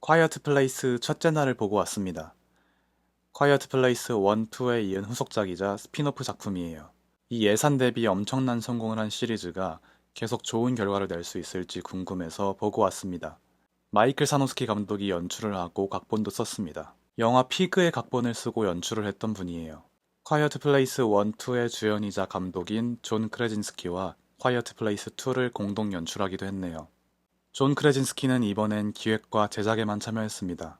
콰이어트 플레이스 첫째 날을 보고 왔습니다. 콰이어트 플레이스 1, 2에 이은 후속작이자 스핀오프 작품이에요. 이 예산 대비 엄청난 성공을 한 시리즈가 계속 좋은 결과를 낼 수 있을지 궁금해서 보고 왔습니다. 마이클 사노스키 감독이 연출을 하고 각본도 썼습니다. 영화 피그의 각본을 쓰고 연출을 했던 분이에요. 콰이어트 플레이스 1, 2의 주연이자 감독인 존 크레진스키와 콰이어트 플레이스 2를 공동 연출하기도 했네요. 존 크레진스키는 이번엔 기획과 제작에만 참여했습니다.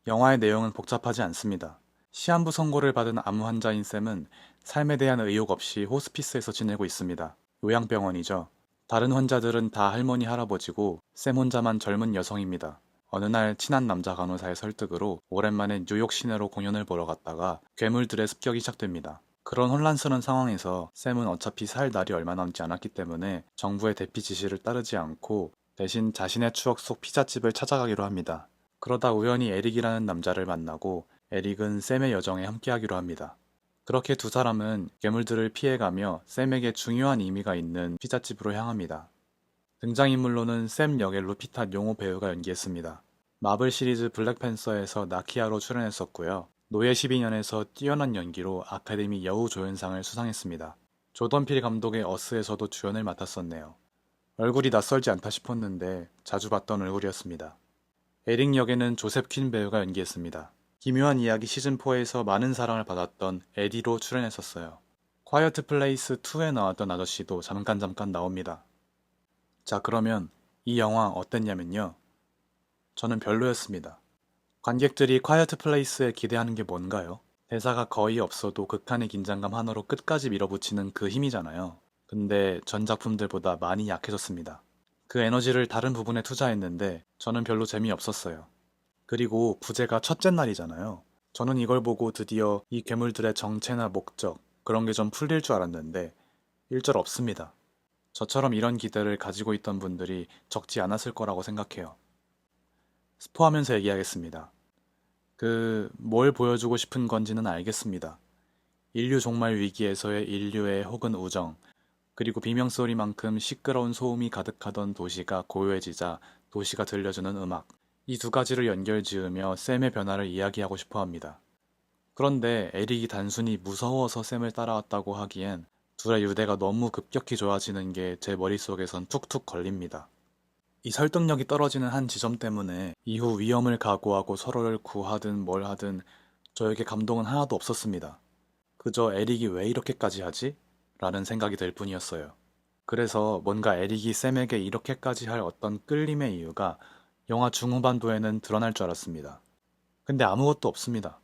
영화의 내용은 복잡하지 않습니다. 시한부 선고를 받은 암 환자인 샘은 삶에 대한 의욕 없이 호스피스에서 지내고 있습니다. 요양병원이죠. 다른 환자들은 다 할머니 할아버지고 샘 혼자만 젊은 여성입니다. 어느 날 친한 남자 간호사의 설득으로 오랜만에 뉴욕 시내로 공연을 보러 갔다가 괴물들의 습격이 시작됩니다. 그런 혼란스러운 상황에서 샘은 어차피 살 날이 얼마 남지 않았기 때문에 정부의 대피 지시를 따르지 않고 대신 자신의 추억 속 피자집을 찾아가기로 합니다. 그러다 우연히 에릭이라는 남자를 만나고 에릭은 샘의 여정에 함께하기로 합니다. 그렇게 두 사람은 괴물들을 피해가며 샘에게 중요한 의미가 있는 피자집으로 향합니다. 등장인물로는 샘 역의 루피타 뇽호 배우가 연기했습니다. 마블 시리즈 블랙팬서에서 나키아로 출연했었고요. 노예 12년에서 뛰어난 연기로 아카데미 여우조연상을 수상했습니다. 조던 필 감독의 어스에서도 주연을 맡았었네요. 얼굴이 낯설지 않다 싶었는데 자주 봤던 얼굴이었습니다. 에릭 역에는 조셉 퀸 배우가 연기했습니다. 기묘한 이야기 시즌4에서 많은 사랑을 받았던 에디로 출연했었어요. 콰이어트 플레이스 2에 나왔던 아저씨도 잠깐 나옵니다. 자, 그러면 이 영화 어땠냐면요. 저는 별로였습니다. 관객들이 콰이어트 플레이스에 기대하는 게 뭔가요? 대사가 거의 없어도 극한의 긴장감 하나로 끝까지 밀어붙이는 그 힘이잖아요. 근데 전 작품들보다 많이 약해졌습니다. 그 에너지를 다른 부분에 투자했는데 저는 별로 재미없었어요. 그리고 부제가 첫째 날이잖아요. 저는 이걸 보고 드디어 이 괴물들의 정체나 목적, 그런 게 좀 풀릴 줄 알았는데 일절 없습니다. 저처럼 이런 기대를 가지고 있던 분들이 적지 않았을 거라고 생각해요. 스포하면서 얘기하겠습니다. 뭘 보여주고 싶은 건지는 알겠습니다. 인류 종말 위기에서의 인류의 혹은 우정, 그리고 비명소리만큼 시끄러운 소음이 가득하던 도시가 고요해지자 도시가 들려주는 음악. 이 두 가지를 연결지으며 샘의 변화를 이야기하고 싶어 합니다. 그런데 에릭이 단순히 무서워서 샘을 따라왔다고 하기엔 둘의 유대가 너무 급격히 좋아지는 게 제 머릿속에선 툭툭 걸립니다. 이 설득력이 떨어지는 한 지점 때문에 이후 위험을 각오하고 서로를 구하든 뭘 하든 저에게 감동은 하나도 없었습니다. 그저 에릭이 왜 이렇게까지 하지? 라는 생각이 들 뿐이었어요. 그래서 뭔가 에릭이 샘에게 이렇게까지 할 어떤 끌림의 이유가 영화 중후반부에는 드러날 줄 알았습니다. 근데 아무것도 없습니다.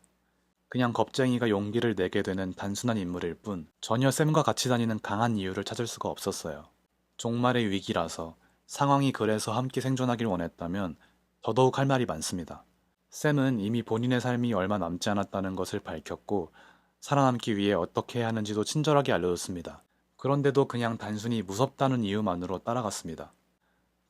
그냥 겁쟁이가 용기를 내게 되는 단순한 인물일 뿐 전혀 샘과 같이 다니는 강한 이유를 찾을 수가 없었어요. 종말의 위기라서 상황이 그래서 함께 생존하길 원했다면 더더욱 할 말이 많습니다. 샘은 이미 본인의 삶이 얼마 남지 않았다는 것을 밝혔고 살아남기 위해 어떻게 해야 하는지도 친절하게 알려줬습니다. 그런데도 그냥 단순히 무섭다는 이유만으로 따라갔습니다.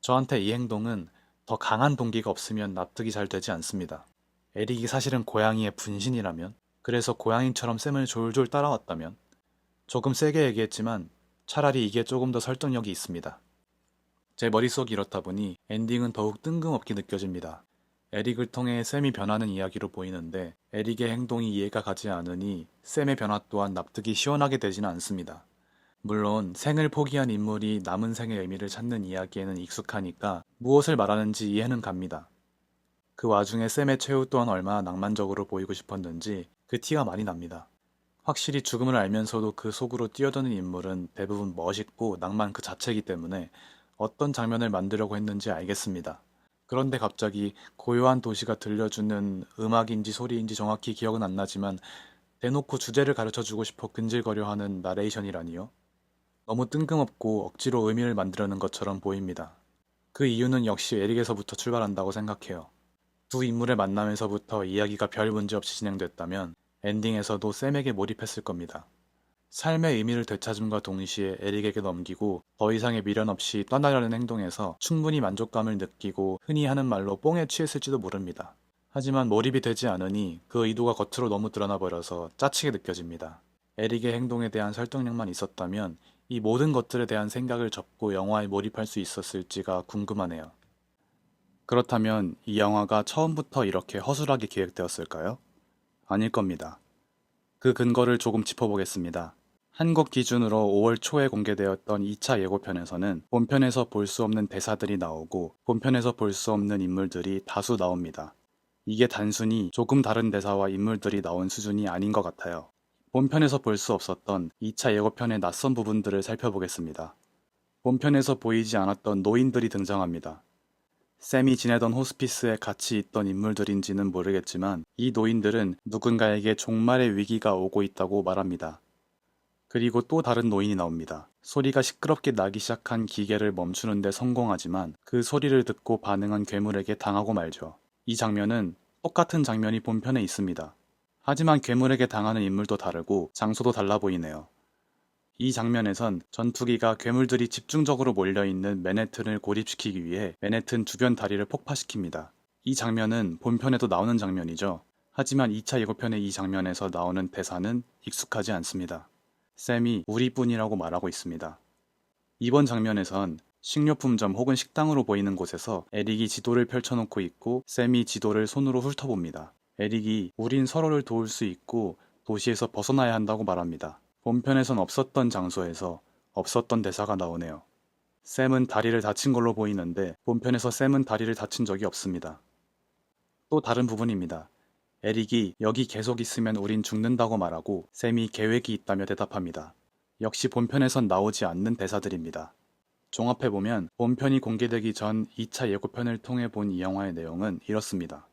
저한테 이 행동은 더 강한 동기가 없으면 납득이 잘 되지 않습니다. 에릭이 사실은 고양이의 분신이라면, 그래서 고양이처럼 샘을 졸졸 따라왔다면, 조금 세게 얘기했지만 차라리 이게 조금 더 설득력이 있습니다. 제 머릿속이 이렇다 보니 엔딩은 더욱 뜬금없게 느껴집니다. 에릭을 통해 샘이 변하는 이야기로 보이는데 에릭의 행동이 이해가 가지 않으니 샘의 변화 또한 납득이 시원하게 되지는 않습니다. 물론 생을 포기한 인물이 남은 생의 의미를 찾는 이야기에는 익숙하니까 무엇을 말하는지 이해는 갑니다. 그 와중에 샘의 최후 또한 얼마나 낭만적으로 보이고 싶었는지 그 티가 많이 납니다. 확실히 죽음을 알면서도 그 속으로 뛰어드는 인물은 대부분 멋있고 낭만 그 자체이기 때문에 어떤 장면을 만들려고 했는지 알겠습니다. 그런데 갑자기 고요한 도시가 들려주는 음악인지 소리인지 정확히 기억은 안 나지만 대놓고 주제를 가르쳐주고 싶어 근질거려 하는 나레이션이라니요. 너무 뜬금없고 억지로 의미를 만들려는 것처럼 보입니다. 그 이유는 역시 에릭에서부터 출발한다고 생각해요. 두 인물의 만남에서부터 이야기가 별 문제 없이 진행됐다면 엔딩에서도 샘에게 몰입했을 겁니다. 삶의 의미를 되찾음과 동시에 에릭에게 넘기고 더 이상의 미련 없이 떠나려는 행동에서 충분히 만족감을 느끼고 흔히 하는 말로 뽕에 취했을지도 모릅니다. 하지만 몰입이 되지 않으니 그 의도가 겉으로 너무 드러나 버려서 짜치게 느껴집니다. 에릭의 행동에 대한 설득력만 있었다면 이 모든 것들에 대한 생각을 접고 영화에 몰입할 수 있었을지가 궁금하네요. 그렇다면 이 영화가 처음부터 이렇게 허술하게 기획되었을까요? 아닐 겁니다. 그 근거를 조금 짚어보겠습니다. 한국 기준으로 5월 초에 공개되었던 2차 예고편에서는 본편에서 볼 수 없는 대사들이 나오고 본편에서 볼 수 없는 인물들이 다수 나옵니다. 이게 단순히 조금 다른 대사와 인물들이 나온 수준이 아닌 것 같아요. 본편에서 볼 수 없었던 2차 예고편의 낯선 부분들을 살펴보겠습니다. 본편에서 보이지 않았던 노인들이 등장합니다. 샘이 지내던 호스피스에 같이 있던 인물들인지는 모르겠지만 이 노인들은 누군가에게 종말의 위기가 오고 있다고 말합니다. 그리고 또 다른 노인이 나옵니다. 소리가 시끄럽게 나기 시작한 기계를 멈추는 데 성공하지만 그 소리를 듣고 반응한 괴물에게 당하고 말죠. 이 장면은 똑같은 장면이 본편에 있습니다. 하지만 괴물에게 당하는 인물도 다르고 장소도 달라 보이네요. 이 장면에선 전투기가 괴물들이 집중적으로 몰려있는 맨해튼을 고립시키기 위해 맨해튼 주변 다리를 폭파시킵니다. 이 장면은 본편에도 나오는 장면이죠. 하지만 2차 예고편의 이 장면에서 나오는 대사는 익숙하지 않습니다. 샘이 우리뿐이라고 말하고 있습니다. 이번 장면에선 식료품점 혹은 식당으로 보이는 곳에서 에릭이 지도를 펼쳐놓고 있고 샘이 지도를 손으로 훑어봅니다. 에릭이 우린 서로를 도울 수 있고 도시에서 벗어나야 한다고 말합니다. 본편에선 없었던 장소에서 없었던 대사가 나오네요. 샘은 다리를 다친 걸로 보이는데 본편에서 샘은 다리를 다친 적이 없습니다. 또 다른 부분입니다. 에릭이 여기 계속 있으면 우린 죽는다고 말하고 샘이 계획이 있다며 대답합니다. 역시 본편에선 나오지 않는 대사들입니다. 종합해보면 본편이 공개되기 전 2차 예고편을 통해 본 이 영화의 내용은 이렇습니다.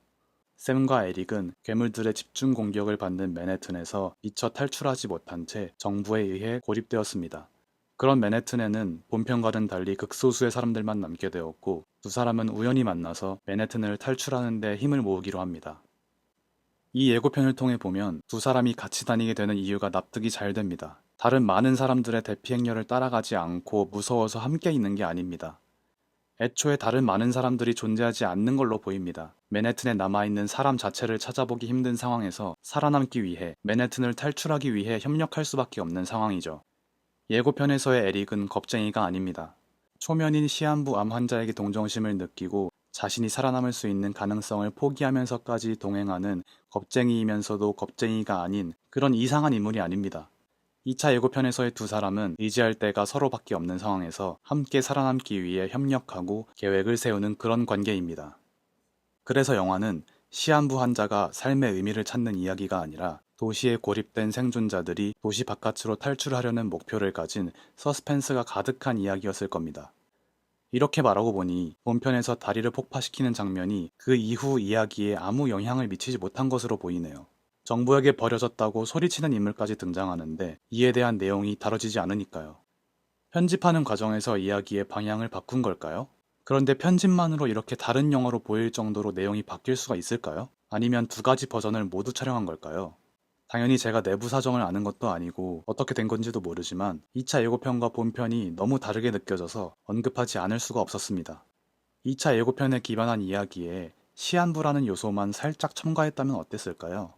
샘과 에릭은 괴물들의 집중 공격을 받는 맨해튼에서 미처 탈출하지 못한 채 정부에 의해 고립되었습니다. 그런 맨해튼에는 본편과는 달리 극소수의 사람들만 남게 되었고 두 사람은 우연히 만나서 맨해튼을 탈출하는 데 힘을 모으기로 합니다. 이 예고편을 통해 보면 두 사람이 같이 다니게 되는 이유가 납득이 잘 됩니다. 다른 많은 사람들의 대피 행렬을 따라가지 않고 무서워서 함께 있는 게 아닙니다. 애초에 다른 많은 사람들이 존재하지 않는 걸로 보입니다. 맨해튼에 남아있는 사람 자체를 찾아보기 힘든 상황에서 살아남기 위해 맨해튼을 탈출하기 위해 협력할 수밖에 없는 상황이죠. 예고편에서의 에릭은 겁쟁이가 아닙니다. 초면인 시한부 암 환자에게 동정심을 느끼고 자신이 살아남을 수 있는 가능성을 포기하면서까지 동행하는 겁쟁이이면서도 겁쟁이가 아닌 그런 이상한 인물이 아닙니다. 2차 예고편에서의 두 사람은 의지할 데가 서로밖에 없는 상황에서 함께 살아남기 위해 협력하고 계획을 세우는 그런 관계입니다. 그래서 영화는 시한부 환자가 삶의 의미를 찾는 이야기가 아니라 도시에 고립된 생존자들이 도시 바깥으로 탈출하려는 목표를 가진 서스펜스가 가득한 이야기였을 겁니다. 이렇게 말하고 보니 본편에서 다리를 폭파시키는 장면이 그 이후 이야기에 아무 영향을 미치지 못한 것으로 보이네요. 정부에게 버려졌다고 소리치는 인물까지 등장하는데 이에 대한 내용이 다뤄지지 않으니까요. 편집하는 과정에서 이야기의 방향을 바꾼 걸까요? 그런데 편집만으로 이렇게 다른 영화로 보일 정도로 내용이 바뀔 수가 있을까요? 아니면 두 가지 버전을 모두 촬영한 걸까요? 당연히 제가 내부 사정을 아는 것도 아니고 어떻게 된 건지도 모르지만 2차 예고편과 본편이 너무 다르게 느껴져서 언급하지 않을 수가 없었습니다. 2차 예고편에 기반한 이야기에 시한부라는 요소만 살짝 첨가했다면 어땠을까요?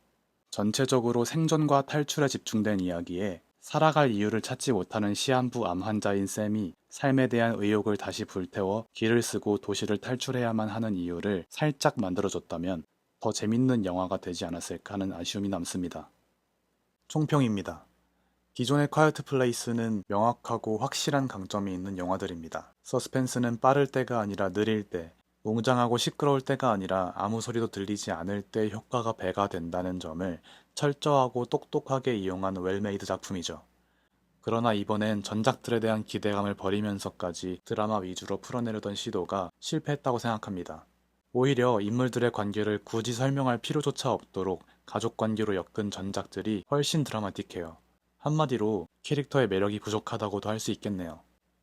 전체적으로 생존과 탈출에 집중된 이야기에 살아갈 이유를 찾지 못하는 시한부 암 환자인 샘이 삶에 대한 의욕을 다시 불태워 길을 쓰고 도시를 탈출해야만 하는 이유를 살짝 만들어줬다면 더 재밌는 영화가 되지 않았을까 하는 아쉬움이 남습니다. 총평입니다. 기존의 콰이어트 플레이스는 명확하고 확실한 강점이 있는 영화들입니다. 서스펜스는 빠를 때가 아니라 느릴 때, 웅장하고 시끄러울 때가 아니라 아무 소리도 들리지 않을 때 효과가 배가 된다는 점을 철저하고 똑똑하게 이용한 웰메이드 작품이죠. 그러나 이번엔 전작들에 대한 기대감을 버리면서까지 드라마 위주로 풀어내려던 시도가 실패했다고 생각합니다. 오히려 인물들의 관계를 굳이 설명할 필요조차 없도록 가족 관계로 엮은 전작들이 훨씬 드라마틱해요. 한마디로 캐릭터의 매력이 부족하다고도 할 수 있겠네요.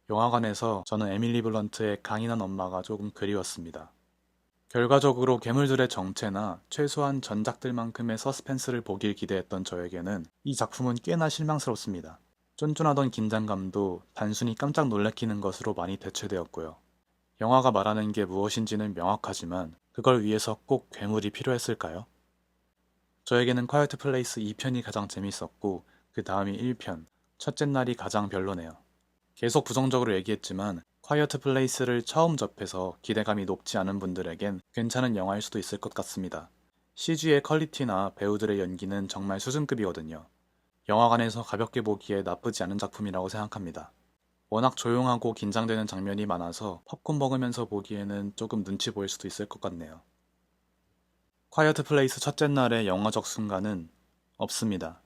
영화관에서 저는 에밀리 블런트의 강인한 엄마가 조금 그리웠습니다. 결과적으로 괴물들의 정체나 최소한 전작들만큼의 서스펜스를 보길 기대했던 저에게는 이 작품은 꽤나 실망스럽습니다. 쫀쫀하던 긴장감도 단순히 깜짝 놀래키는 것으로 많이 대체되었고요. 영화가 말하는 게 무엇인지는 명확하지만 그걸 위해서 꼭 괴물이 필요했을까요? 저에게는 콰이어트 플레이스 2편이 가장 재밌었고 그 다음이 1편, 첫째 날이 가장 별로네요. 계속 부정적으로 얘기했지만 콰이어트 플레이스를 처음 접해서 기대감이 높지 않은 분들에겐 괜찮은 영화일 수도 있을 것 같습니다. CG의 퀄리티나 배우들의 연기는 정말 수준급이거든요. 영화관에서 가볍게 보기에 나쁘지 않은 작품이라고 생각합니다. 워낙 조용하고 긴장되는 장면이 많아서 팝콘 먹으면서 보기에는 조금 눈치 보일 수도 있을 것 같네요. 콰이어트 플레이스 첫째 날의 영화적 순간은 없습니다.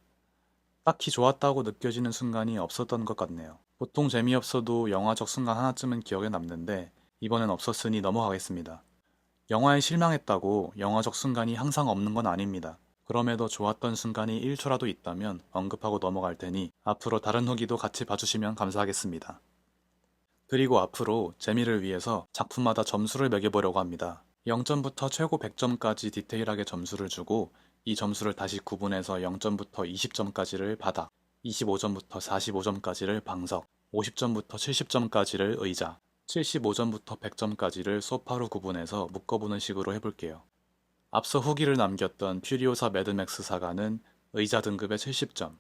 딱히 좋았다고 느껴지는 순간이 없었던 것 같네요. 보통 재미없어도 영화적 순간 하나쯤은 기억에 남는데 이번엔 없었으니 넘어가겠습니다. 영화에 실망했다고 영화적 순간이 항상 없는 건 아닙니다. 그럼에도 좋았던 순간이 1초라도 있다면 언급하고 넘어갈 테니 앞으로 다른 후기도 같이 봐주시면 감사하겠습니다. 그리고 앞으로 재미를 위해서 작품마다 점수를 매겨보려고 합니다. 0점부터 최고 100점까지 디테일하게 점수를 주고 이 점수를 다시 구분해서 0점부터 20점까지를 바닥, 25점부터 45점까지를 방석, 50점부터 70점까지를 의자, 75점부터 100점까지를 소파로 구분해서 묶어보는 식으로 해볼게요. 앞서 후기를 남겼던 퓨리오사 매드맥스 사가는 의자 등급의 70점,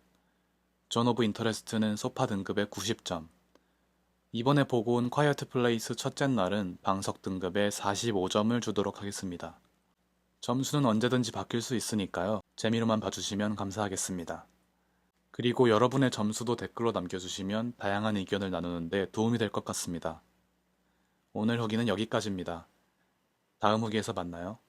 존 오브 인터레스트는 소파 등급의 90점, 이번에 보고 온 콰이어트 플레이스 첫째 날은 방석 등급의 45점을 주도록 하겠습니다. 점수는 언제든지 바뀔 수 있으니까요. 재미로만 봐주시면 감사하겠습니다. 그리고 여러분의 점수도 댓글로 남겨주시면 다양한 의견을 나누는데 도움이 될 것 같습니다. 오늘 후기는 여기까지입니다. 다음 후기에서 만나요.